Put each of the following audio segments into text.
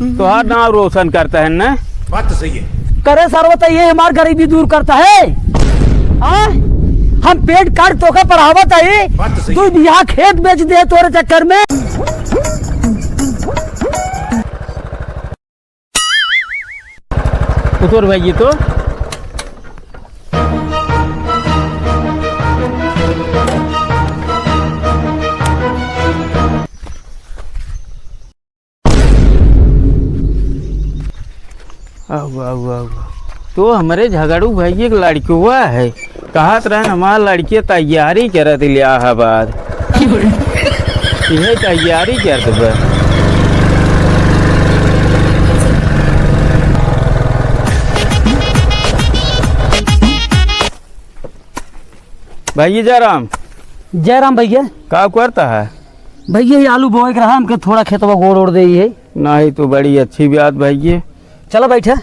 तुहार नाम रोशन करता है ना। बात तो सही है। करे सर्वत ये हमार गरीबी दूर करता है। हम पेट काट तो का पढ़ावत है, बात तो सही तू यहाँ खेत बेच दे तोरे चक्कर में। उतर भाई ये तो तो हमारे झगड़ू भाई एक लड़की हुआ है, कहत रहे हमार लड़की तैयारी करत इलाहाबाद, यह तैयारी करत बा। भैया जयराम। जयराम भैया का करता है? भैया ये आलू बोए के रहा, हमके थोड़ा खेतवा गोड़ ओड़ दे है। नहीं तो बड़ी अच्छी बात भैया। चलो बैठे।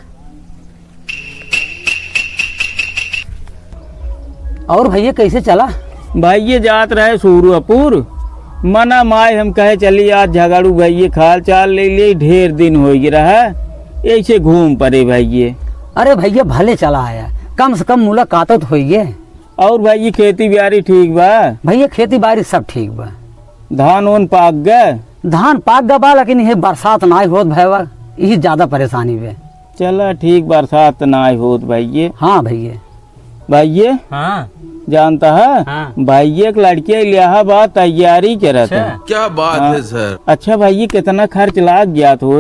और भैया कैसे चला? भैया जात रहे सूरपुर, मना माए हम कहे चली आज झगड़ू भैया खाल चाल ले लिए, ढेर दिन हो रहा ऐसे घूम पड़े भैया। अरे भैया भले चला आया, कम से कम मुलाकात तो होइए। और भैया खेती बाड़ी ठीक बा? भैया खेती बाड़ी सब ठीक बा। धान उन पाक गए? धान पाक गबा, लेकिन ये बरसात ना होत भैया, यही ज्यादा परेशानी बे। चला ठीक, बरसात ना होत भैया। हाँ भैया। भैया हाँ जानता है, हाँ। भैया एक लड़की इलाहाबाद तैयारी करत है। क्या बात है सर। अच्छा भैया कितना खर्च लाग गया तो?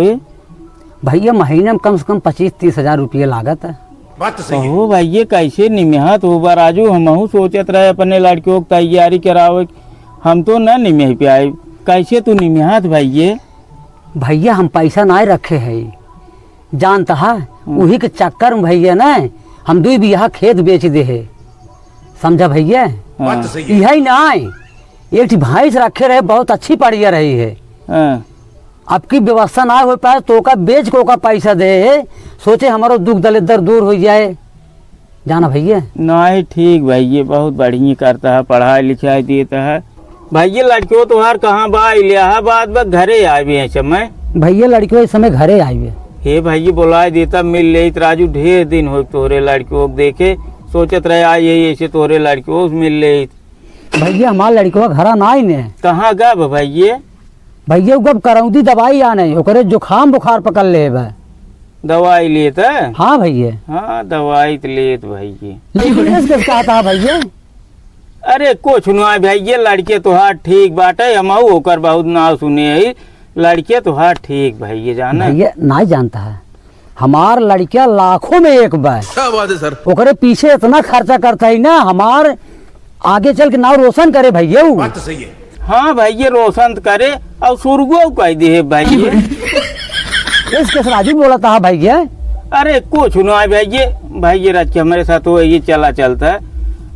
भैया महीने में कम से कम 25-30 हजार रुपये लागत है। बात तो सही है। हो भैया कैसे निमहत हो राजू, हमहू सोचत रहे अपने लड़कियों की तैयारी करावे, हम तो न निमह पे आए, कैसे तू निमहत भैया? भैया हम पैसा नहीं रखे है, जानता है वही के चक्कर में भैया ना हम 2 बीघा खेत बेच दे है, समझा भैया? बात तो सही है। यही नहीं, एक भैंस रखे रहे, बहुत अच्छी पड़िया रही है। हाँ। अब की व्यवस्था ना हो पाए तो का बेच को का पैसा दे, सोचे हमारो दुख दलिद्र दूर हो जाए, जाना भैया? नहीं ठीक भैया, बहुत बढ़िया करता है, पढ़ाई लिखाई देता है। भैया लड़कियों तुम्हार कहाँ बा? इलाहाबाद बा घरे आए हैं समय? भैया लड़कियों इस समय घरे आए। हे भैया बुलाए देता, मिल ले राजू, ढेर दिन हो तोरे लड़कियों को देखे, सोचत रहे आई यही ऐसे तोरे लड़कियों मिल ले। भैया हमार लड़कियों घरा ना आई ने। कहाँ गा भैया? भैया गब करौदी दवाई आने, ओकरे जुखाम बुखार पकड़ ले बा। दवाई लेता? हाँ भैया। हाँ दवाई तो लेत भैया। लेकिन कहा था भैया? अरे कुछ ना भैया, लड़के तुहार ठीक बाटे, हम होकर बहुत नाव सुने है, लड़के तुहार ठीक भैया जाना। भैया नहीं जानता है, हमार लड़किया लाखों में एक बा। क्या बात है सर। ओकरे पीछे इतना खर्चा करता है ना, हमार आगे चल के नाव रोशन करे भैया। बात तो सही है। हाँ भैया रोशन करे और सुरगो कह दे भैया। इसके राजू बोला था भैया। अरे कुछ ना भैया, भैया रच के हमारे साथ वो ये चला चलता है,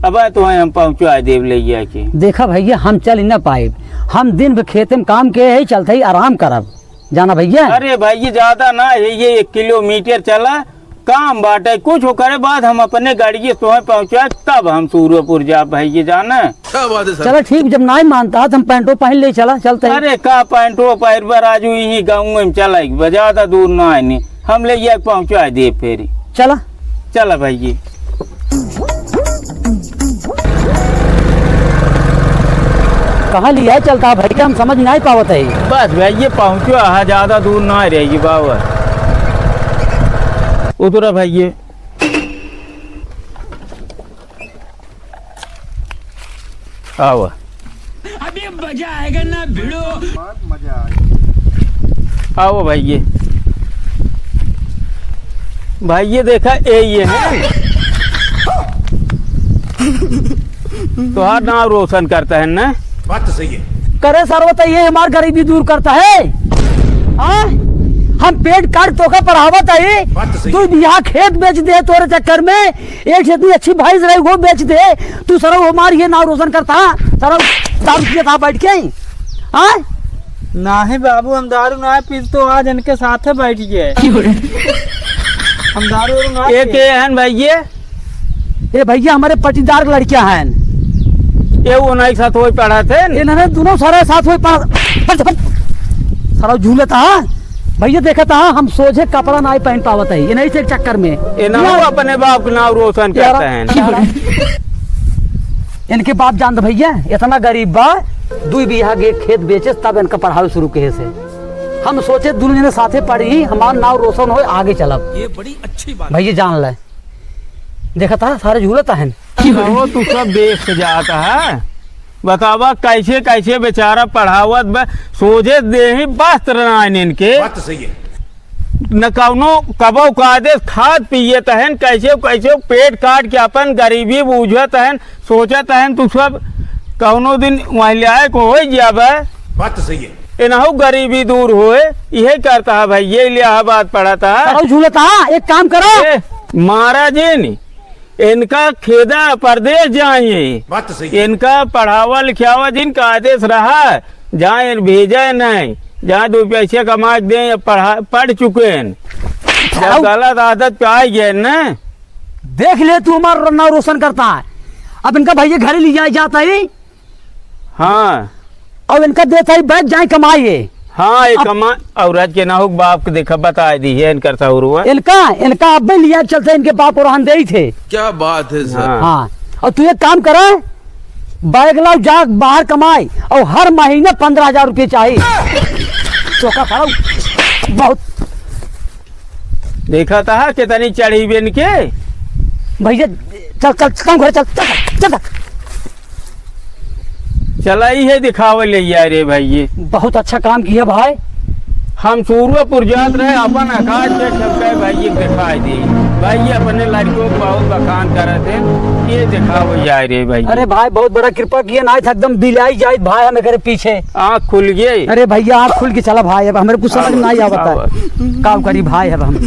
अब तो हम पहुँचा देव ले के। देखा भैया हम चल ही ना पाए, हम दिन भर खेत में काम के ही चलते ही आराम करब, जाना भैया? अरे भैया ज्यादा ना है, ये 1 किलोमीटर चला काम बाटे, कुछ करे बाद हम अपने गाड़ी तो पहुँचा, तब हम सूरपुर जा भैया जाना। क्या बात है सर। चलो ठीक, जब नहीं मानता तो हम पैंटो पहन ले चला चलते। अरे का पैंटो पैर पर राजू यही गाँव में चला, ज्यादा दूर ना है, हम ले पहुँचा दे फेरी। चला चला भैया। कहाँ लिया चलता भैया, हम समझ नहीं पावत है। बस भैया पहुँचो, हाँ ज्यादा दूर ना रहेगी बाबा। उतरा भैया। आओ अभी मजा आएगा ना भिड़ो। मजा आएगा। आओ भैया। भैया देखा ये है तुहार नाम रोशन करता है ना। बात तो सही है। करे सर्वत ये हमार गरीबी दूर करता है। हम पेट काट तो का पढ़ावत है, बात तो सही तू है। यहाँ खेत बेच दे तोरे चक्कर में, एक से इतनी अच्छी भैंस रही वो बेच दे, तू सरो हमार ये नाम रोशन करता। सरो दारू पिया था बैठ के? ना है बाबू, हम दारू ना पी तो आज इनके साथ बैठ गए। हम दारू ना एक है भैया, ये भैया हमारे पटीदार लड़कियां हैं, ये वो नहीं साथ वही पढ़ा थे, इन्होंने दोनों सारे साथ हुए सारा झूले था। भैया देखा था हम सोझे कपड़ा नहीं पहन पावत है ये नहीं से चक्कर में ये ना वो अपने बाप का नाम रोशन करते हैं। इनके बाप जानते भैया इतना गरीब बा 2 बीघा के खेत बेचे तब इनका पढ़ाई शुरू किए से हम सोचे दुनिया ने साथे पढ़ी हमारा नाम रोशन हो आगे चलब। ये बड़ी अच्छी बात भैया जान ले देखा था सारे झूलता है वो तू सब देख से जाता है। बतावा कैसे कैसे बेचारा पढ़ावत बा सोझे दे ही वस्त्र नाइन इनके बात तो सही है। न कौनो कबो कादे खाद पियत हन कैसे कैसे पेट काट के अपन गरीबी बूझत हन सोचत हन तू सब कौनो दिन महिलाएं को हो जाबे बात तो सही है। इनहु गरीबी दूर होए यही करता है भाई ये इलाहाबाद पढ़ा था। झूलता एक काम करो महाराज जी इनका खेदा परदेश जाइए बात तो सही है। इनका पढ़ावा लिखावा जिनका आदेश रहा जहाँ भेजा नहीं जहाँ 2 पैसे कमा दे पढ़ चुके हैं जब गलत आदत पे आ गए न देख ले तू हमारा नाम रोशन करता है। अब इनका भैया घर ले जाया जाता है हाँ और इनका देता है बैठ जाए कमाइए। हाँ एक कमा औरत के ना हो बाप को देखा बता दी है इनका सहूर हुआ इनका अब भी लिया चलते इनके बाप और रहन दे थे। क्या बात है सर। हाँ और तू एक काम करे बैग लाओ जा बाहर कमाई और हर महीने 15,000 रुपये चाहिए चौका खड़ा बहुत देखा था कितनी चढ़ी बेन के भैया चल चल काम करे चल चल चल चला ही है दिखावे ले यार रे भाई ये बहुत अच्छा काम किया भाई। हम सूर्यपुर जात रहे अपन आकाश के छपके भाई ये दिखाई दी भाई ये अपने लड़कियों को बहुत बखान करे थे ये दिखाओ यार रे भाई। अरे भाई बहुत बड़ा कृपा किया ना एकदम बिलाई जाए भाई हमें करे पीछे आँख खुल गई। अरे भैया आँख खुल के चला भाई अब हमारे कुछ समझ नहीं आवता काम करी भाई अब हम